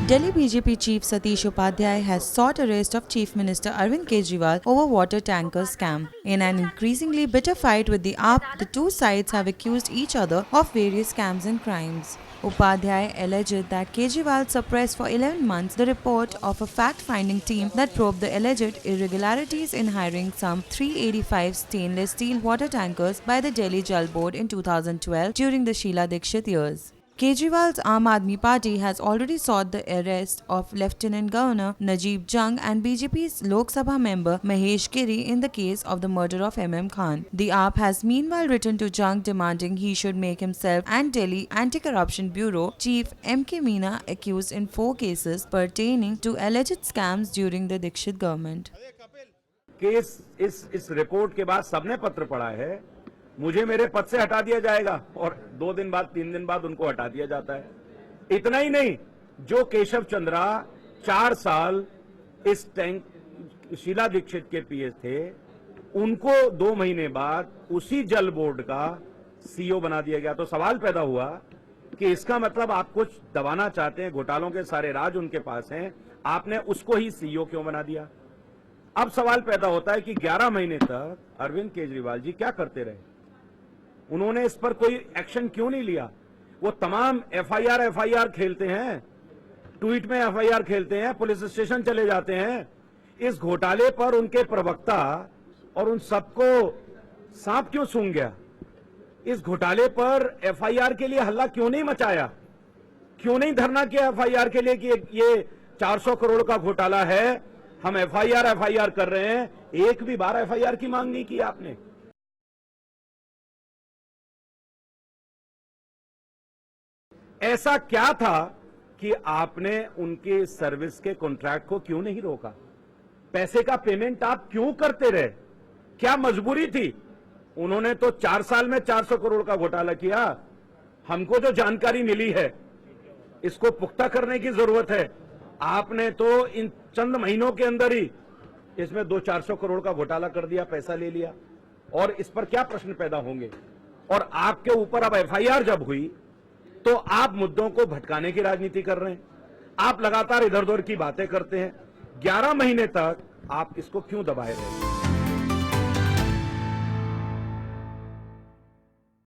Delhi BJP Chief Satish Upadhyay has sought arrest of Chief Minister Arvind Kejriwal over water tanker scam. In an increasingly bitter fight with the AAP, the two sides have accused each other of various scams and crimes. Upadhyay alleged that Kejriwal suppressed for 11 months the report of a fact-finding team that probed the alleged irregularities in hiring some 385 stainless steel water tankers by the Delhi Jal Board in 2012 during the Sheila Dikshit years. Kejriwal's Aam Aadmi Party has already sought the arrest of Lieutenant Governor Najib Jung and BJP's Lok Sabha member Mahesh Giri in the case of the murder of MM Khan. The AAP has meanwhile written to Jung demanding he should make himself and Delhi Anti-Corruption Bureau Chief M.K. Meena accused in 4 cases pertaining to alleged scams during the Dikshit government. Case इस report के बाद सबने पत्र पढ़ा है, मुझे मेरे पद से हटा दिया जाएगा और 2 दिन बाद 3 दिन बाद उनको हटा दिया जाता है। इतना ही नहीं, जो केशव चंद्रा 4 साल इस टैंक शीला दीक्षित के पीएस थे, उनको 2 महीने बाद उसी जल बोर्ड का सीईओ बना दिया गया। तो सवाल पैदा हुआ कि इसका मतलब आप कुछ दबाना चाहते हैं, घोटालों के सारे राज उनके पास हैं, आपने उसको ही सीईओ क्यों बना दिया। अब सवाल पैदा होता है कि 11 महीने तक अरविंद केजरीवाल जी क्या करते रहे, उन्होंने इस पर कोई एक्शन क्यों नहीं लिया। वो तमाम एफआईआर खेलते हैं, ट्वीट में एफआईआर खेलते हैं, पुलिस स्टेशन चले जाते हैं। इस घोटाले पर उनके प्रवक्ता और उन सबको सांप क्यों सूंघ गया। इस घोटाले पर एफआईआर के लिए हल्ला क्यों नहीं मचाया, क्यों नहीं धरना किया एफआईआर के लिए कि ये 400 करोड़ का घोटाला है, हम एफआईआर कर रहे हैं। एक भी बार एफआईआर की मांग नहीं की आपने। ऐसा क्या था कि आपने उनके सर्विस के कॉन्ट्रैक्ट को क्यों नहीं रोका, पैसे का पेमेंट आप क्यों करते रहे, क्या मजबूरी थी। उन्होंने तो 4 साल में 400 करोड़ का घोटाला किया। हमको जो जानकारी मिली है इसको पुख्ता करने की जरूरत है। आपने तो इन चंद महीनों के अंदर ही इसमें 200-400 करोड़ का घोटाला कर दिया, पैसा ले लिया, और इस पर क्या प्रश्न पैदा होंगे। और आपके ऊपर अब एफआईआर जब हुई तो आप मुद्दों को भटकाने की राजनीति कर रहे हैं, आप लगातार इधर उधर की बातें करते हैं। 11 महीने तक आप इसको क्यों दबाए रहे हैं।